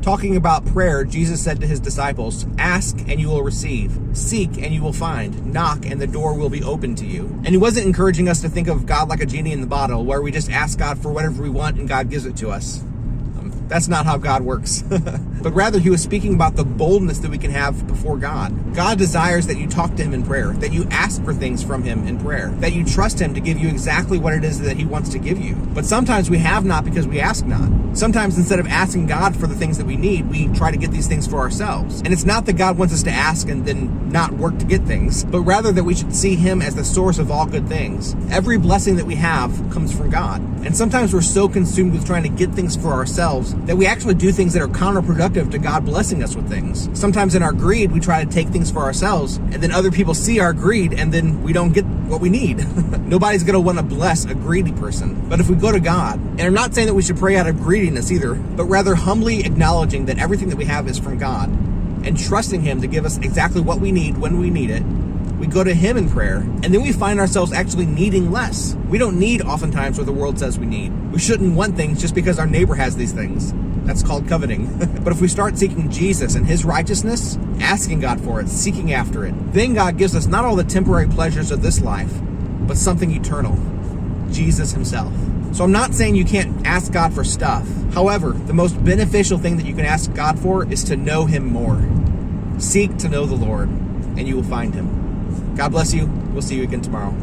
Talking about prayer, Jesus said to his disciples, "Ask and you will receive. Seek and you will find. Knock and the door will be open to you." And he wasn't encouraging us to think of God like a genie in the bottle, where we just ask God for whatever we want and God gives it to us. That's not how God works. But rather, he was speaking about the boldness that we can have before God. God desires that you talk to him in prayer, that you ask for things from him in prayer, that you trust him to give you exactly what it is that he wants to give you. But sometimes we have not because we ask not. Sometimes instead of asking God for the things that we need, we try to get these things for ourselves. And it's not that God wants us to ask and then not work to get things, but rather that we should see him as the source of all good things. Every blessing that we have comes from God. And sometimes we're so consumed with trying to get things for ourselves that we actually do things that are counterproductive to God blessing us with things. Sometimes in our greed, we try to take things for ourselves, and then other people see our greed, and then we don't get what we need. Nobody's going to want to bless a greedy person. But if we go to God, and I'm not saying that we should pray out of greediness either, but rather humbly acknowledging that everything that we have is from God, and trusting him to give us exactly what we need when we need it, we go to him in prayer, and then we find ourselves actually needing less. We don't need oftentimes what the world says we need. We shouldn't want things just because our neighbor has these things. That's called coveting. But if we start seeking Jesus and his righteousness, asking God for it, seeking after it, then God gives us not all the temporary pleasures of this life, but something eternal, Jesus himself. So I'm not saying you can't ask God for stuff. However, the most beneficial thing that you can ask God for is to know him more. Seek to know the Lord, and you will find him. God bless you. We'll see you again tomorrow.